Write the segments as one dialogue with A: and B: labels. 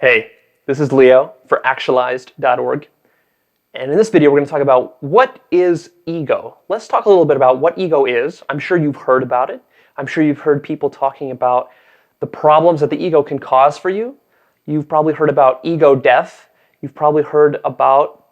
A: Hey, this is Leo for Actualized.org. And in this video, we're going to talk about what is ego. Let's talk a little bit about what ego is. I'm sure you've heard about it. I'm sure you've heard people talking about the problems that the ego can cause for you. You've probably heard about ego death. You've probably heard about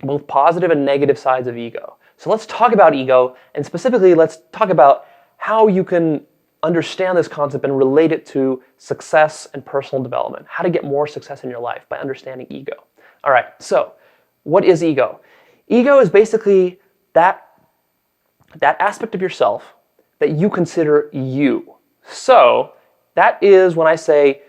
A: both positive and negative sides of ego. So let's talk about ego, and specifically, let's talk about how you can understand this concept and relate it to success and personal development. How to get more success in your life by understanding ego. All right, so what is ego? Ego is basically that aspect of yourself that you consider you. So that is when I say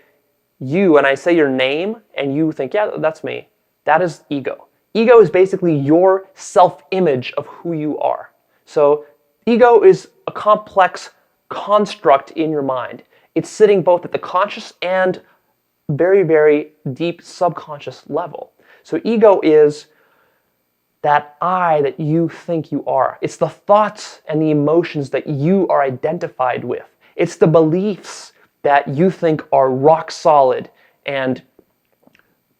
A: you and I say your name and you think, yeah, that's me. That is ego. Ego is basically your self-image of who you are. So ego is a complex construct in your mind. It's sitting both at the conscious and very, very deep subconscious level. So ego is that I that you think you are. It's the thoughts and the emotions that you are identified with. It's the beliefs that you think are rock solid and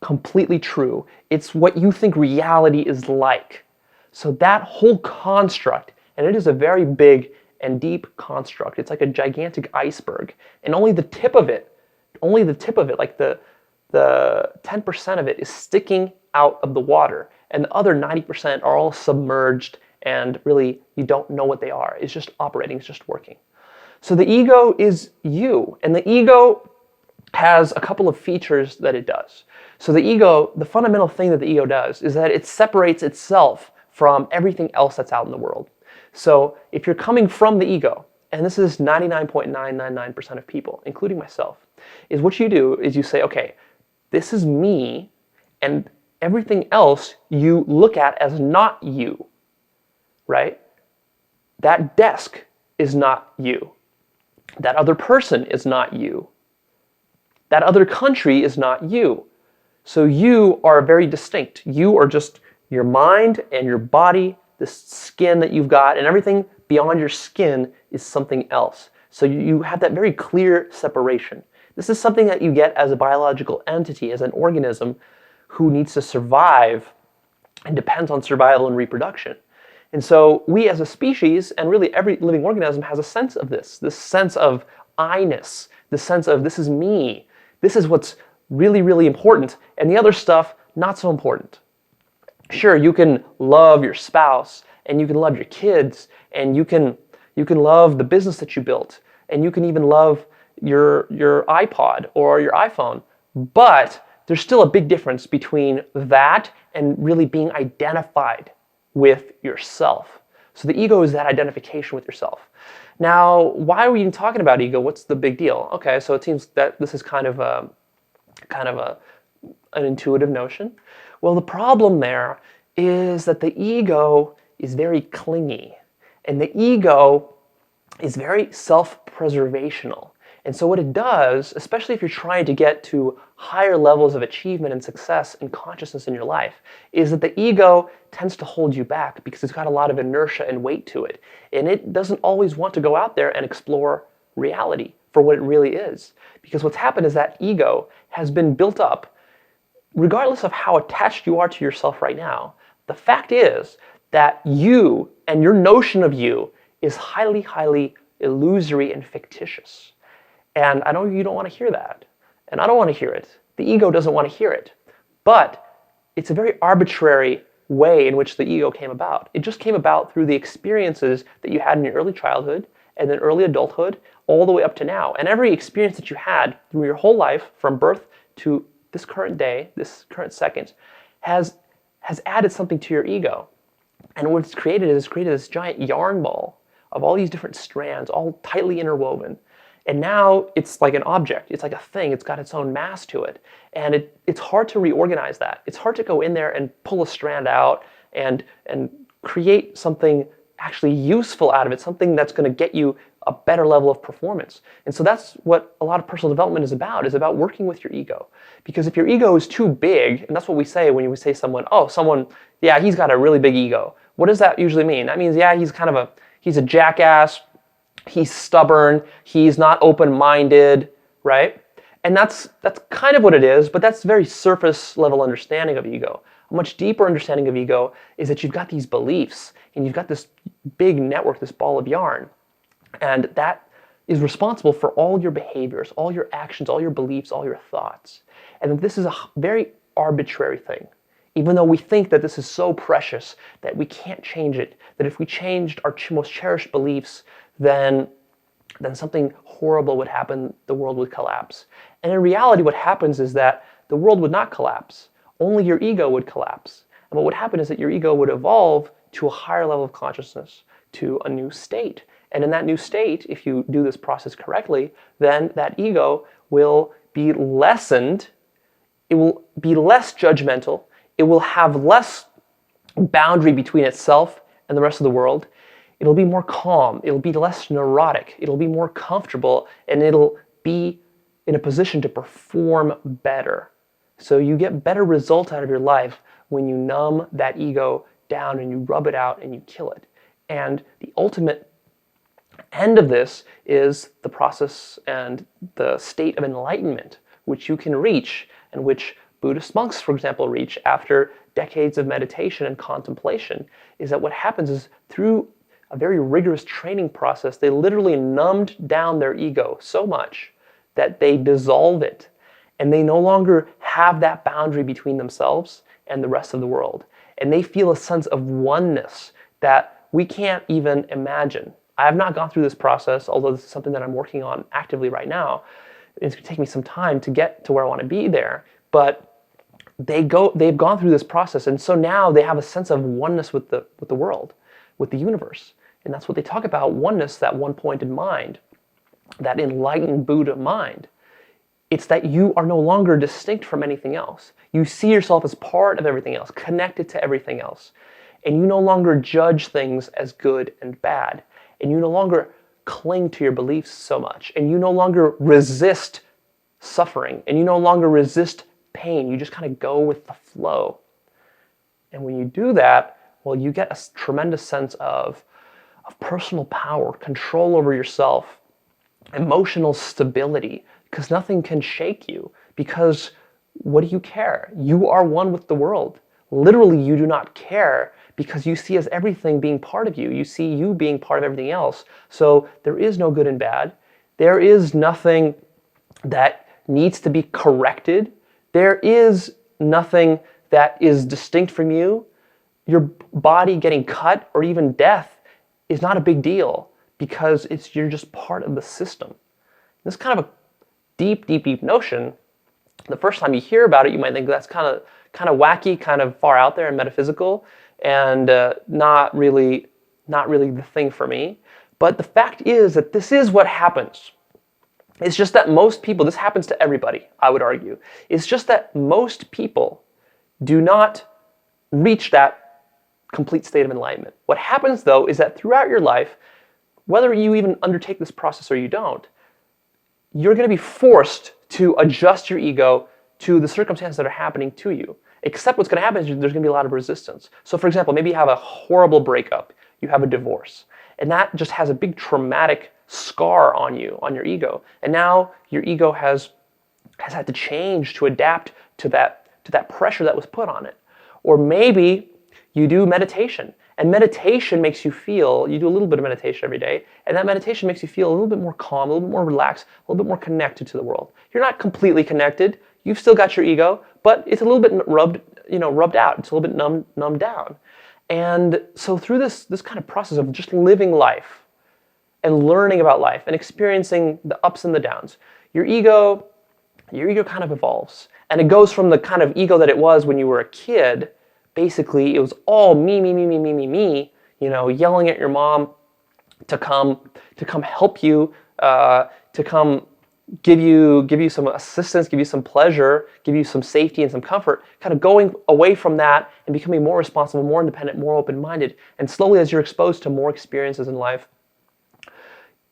A: completely true. It's what you think reality is like. So that whole construct, and it is a very big and deep construct. It's like a gigantic iceberg, and only the tip of it, like the 10% of it is sticking out of the water, and the other 90% are all submerged, and really you don't know what they are. It's just operating, it's just working. So the ego is you, and the ego has a couple of features that it does. So the ego, the fundamental thing that the ego does is that it separates itself from everything else that's out in the world. So if you're coming from the ego, and this is 99.999% of people, including myself, is what you do is you say, okay, this is me, and everything else you look at as not you, right? That desk is not you. That other person is not you. That other country is not you. So you are very distinct. You are just your mind and your body, this skin that you've got, and everything beyond your skin is something else. So you have that very clear separation. This is something that you get as a biological entity, as an organism who needs to survive and depends on survival and reproduction. And so we as a species, and really every living organism, has a sense of this sense of I-ness, this sense of this is me, this is what's really, really important, and the other stuff, not so important. Sure, you can love your spouse, and you can love your kids, and you can love the business that you built, and you can even love your iPod or your iPhone, but there's still a big difference between that and really being identified with yourself. So the ego is that identification with yourself. Now, why are we even talking about ego? What's the big deal? Okay, so it seems that this is kind of an intuitive notion. Well, the problem there is that the ego is very clingy, and the ego is very self-preservational. And so what it does, especially if you're trying to get to higher levels of achievement and success and consciousness in your life, is that the ego tends to hold you back because it's got a lot of inertia and weight to it. And it doesn't always want to go out there and explore reality for what it really is. Because what's happened is that ego has been built up regardless of how attached you are to yourself right now. The fact is that you and your notion of you is highly, highly illusory and fictitious. And I know you don't want to hear that. And I don't want to hear it. The ego doesn't want to hear it. But it's a very arbitrary way in which the ego came about. It just came about through the experiences that you had in your early childhood and then early adulthood all the way up to now. And every experience that you had through your whole life from birth to this current day, this current second, has added something to your ego. And what it's created is this giant yarn ball of all these different strands, all tightly interwoven. And now it's like an object. It's like a thing. It's got its own mass to it. And it's hard to reorganize that. It's hard to go in there and pull a strand out and create something actually useful out of it, something that's going to get you a better level of performance. And so that's what a lot of personal development is about working with your ego. Because if your ego is too big, and that's what we say when we say someone, yeah, he's got a really big ego. What does that usually mean? That means, yeah, he's a jackass, he's stubborn, he's not open-minded, right? And that's kind of what it is, but that's very surface level understanding of ego. A much deeper understanding of ego is that you've got these beliefs and you've got this big network, this ball of yarn, and that is responsible for all your behaviors, all your actions, all your beliefs, all your thoughts. And that this is a very arbitrary thing. Even though we think that this is so precious that we can't change it, that if we changed our most cherished beliefs, then something horrible would happen, the world would collapse. And in reality, what happens is that the world would not collapse. Only your ego would collapse. And what would happen is that your ego would evolve to a higher level of consciousness, to a new state. And in that new state, if you do this process correctly, then that ego will be lessened. It will be less judgmental. It will have less boundary between itself and the rest of the world. It'll be more calm. It'll be less neurotic. It'll be more comfortable, and it'll be in a position to perform better. So you get better results out of your life when you numb that ego down and you rub it out and you kill it. And the ultimate end of this is the process and the state of enlightenment, which you can reach and which Buddhist monks, for example, reach after decades of meditation and contemplation, is that what happens is through a very rigorous training process, they literally numbed down their ego so much that they dissolve it, and they no longer have that boundary between themselves and the rest of the world. And they feel a sense of oneness that we can't even imagine. I have not gone through this process, although this is something that I'm working on actively right now. It's going to take me some time to get to where I want to be there, but they've gone through this process, and so now they have a sense of oneness with the world, with the universe. And that's what they talk about, oneness, that one-pointed mind, that enlightened Buddha mind. It's that you are no longer distinct from anything else. You see yourself as part of everything else, connected to everything else. And you no longer judge things as good and bad. And you no longer cling to your beliefs so much. And you no longer resist suffering. And you no longer resist pain. You just kind of go with the flow. And when you do that, well, you get a tremendous sense of personal power, control over yourself, emotional stability, because nothing can shake you. Because what do you care? You are one with the world. Literally, you do not care because you see as everything being part of you. You see you being part of everything else. So there is no good and bad. There is nothing that needs to be corrected. There is nothing that is distinct from you. Your body getting cut or even death is not a big deal because you're just part of the system. This is kind of a deep, deep, deep notion. The first time you hear about it, you might think that's kind of wacky, kind of far out there and metaphysical, and not really the thing for me. But the fact is that this is what happens. It's just that most people, this happens to everybody, I would argue. It's just that most people do not reach that complete state of enlightenment. What happens, though, is that throughout your life, whether you even undertake this process or you don't, you're going to be forced to adjust your ego to the circumstances that are happening to you. Except what's going to happen is there's going to be a lot of resistance. So for example, maybe you have a horrible breakup, you have a divorce, and that just has a big traumatic scar on you, on your ego. And now your ego has had to change to adapt to that pressure that was put on it. Or maybe you do meditation, and meditation makes you feel, you do a little bit of meditation every day, and that meditation makes you feel a little bit more calm, a little bit more relaxed, a little bit more connected to the world. You're not completely connected, you've still got your ego, but it's a little bit rubbed out, it's a little bit numbed down. And so through this kind of process of just living life and learning about life and experiencing the ups and the downs, your ego kind of evolves. And it goes from the kind of ego that it was when you were a kid. Basically, it was all me, yelling at your mom to come help you, to come give you some assistance, give you some pleasure, give you some safety and some comfort, kind of going away from that and becoming more responsible, more independent, more open-minded. And slowly, as you're exposed to more experiences in life,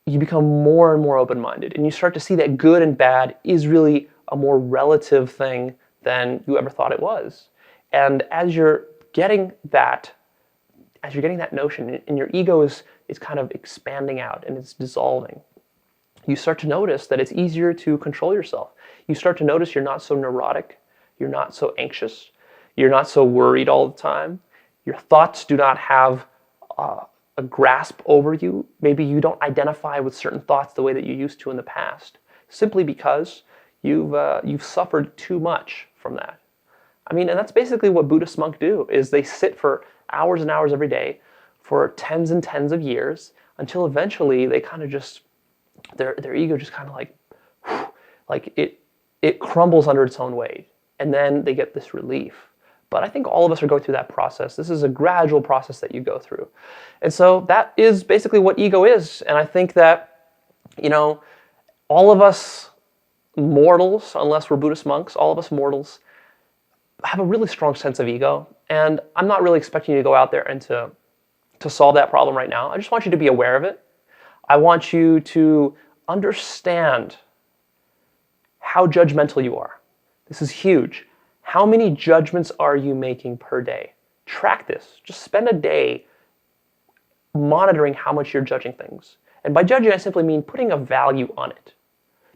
A: you become more and more open-minded, and you start to see that good and bad is really a more relative thing than you ever thought it was. And as you're getting that notion, and your ego is kind of expanding out and it's dissolving, you start to notice that it's easier to control yourself. You start to notice you're not so neurotic, you're not so anxious, you're not so worried all the time. Your thoughts do not have a grasp over you. Maybe you don't identify with certain thoughts the way that you used to in the past, simply because you've suffered too much from that. I mean, and that's basically what Buddhist monks do, is they sit for hours and hours every day for tens and tens of years until eventually they kind of just, their ego just kind of like it crumbles under its own weight. And then they get this relief. But I think all of us are going through that process. This is a gradual process that you go through. And so that is basically what ego is. And I think that, all of us mortals, unless we're Buddhist monks, all of us mortals have a really strong sense of ego. And I'm not really expecting you to go out there and to solve that problem right now. I just want you to be aware of it. I want you to understand how judgmental you are. This is huge. How many judgments are you making per day? Track this. Just spend a day monitoring how much you're judging things. And by judging, I simply mean putting a value on it.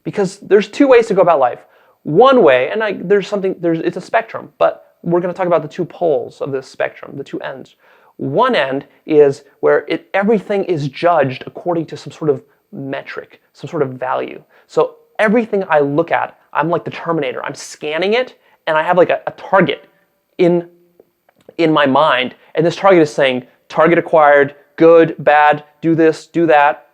A: Because there's two ways to go about life. One way, and it's a spectrum, but we're going to talk about the two poles of this spectrum, the two ends. One end is where everything is judged according to some sort of metric, some sort of value. So everything I look at, I'm like the Terminator. I'm scanning it, and I have like a target in my mind, and this target is saying, target acquired, good, bad, do this, do that.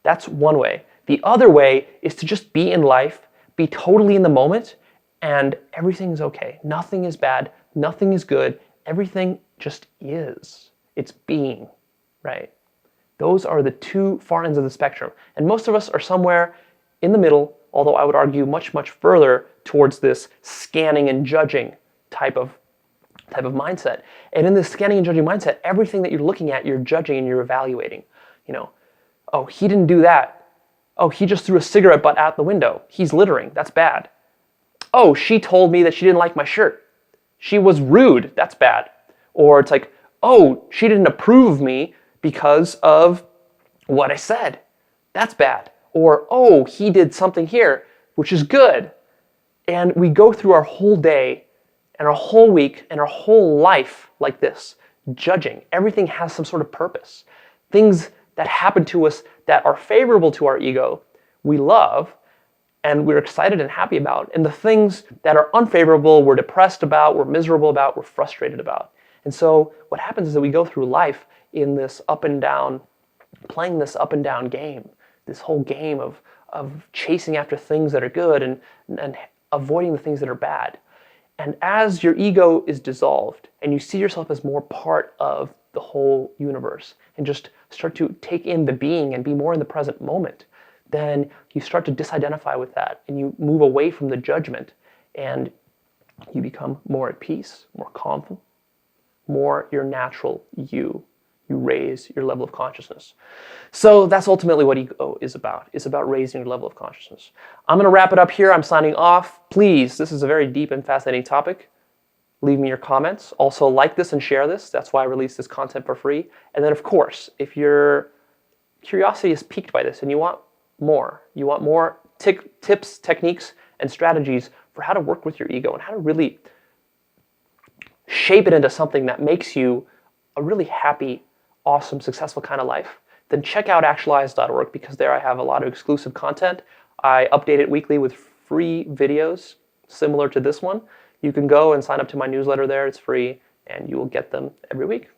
A: That's one way. The other way is to just be in life, be totally in the moment, and everything's okay. Nothing is bad, nothing is good, everything just is. It's being, right? Those are the two far ends of the spectrum. And most of us are somewhere in the middle, although I would argue much, much further towards this scanning and judging type of mindset. And in this scanning and judging mindset, everything that you're looking at, you're judging and you're evaluating. Oh, he didn't do that. Oh, he just threw a cigarette butt out the window. He's littering. That's bad. Oh, she told me that she didn't like my shirt. She was rude. That's bad. Or it's like, oh, she didn't approve of me because of what I said. That's bad. Or, oh, he did something here, which is good. And we go through our whole day and our whole week and our whole life like this, judging. Everything has some sort of purpose. Things that happen to us that are favorable to our ego, we love, and we're excited and happy about. And the things that are unfavorable, we're depressed about, we're miserable about, we're frustrated about. And so what happens is that we go through life in this up and down, playing this up and down game, this whole game of chasing after things that are good and avoiding the things that are bad. And as your ego is dissolved and you see yourself as more part of the whole universe and just start to take in the being and be more in the present moment, then you start to disidentify with that and you move away from the judgment and you become more at peace, more calm, more your natural you. You raise your level of consciousness. So that's ultimately what ego is about. It's about raising your level of consciousness. I'm going to wrap it up here. I'm signing off. Please, this is a very deep and fascinating topic. Leave me your comments. Also like this and share this. That's why I release this content for free. And then of course, if your curiosity is piqued by this and you want more tips, techniques, and strategies for how to work with your ego and how to really shape it into something that makes you a really happy, awesome, successful kind of life, then check out Actualized.org, because there I have a lot of exclusive content. I update it weekly with free videos similar to this one. You can go and sign up to my newsletter there. It's free, and you will get them every week.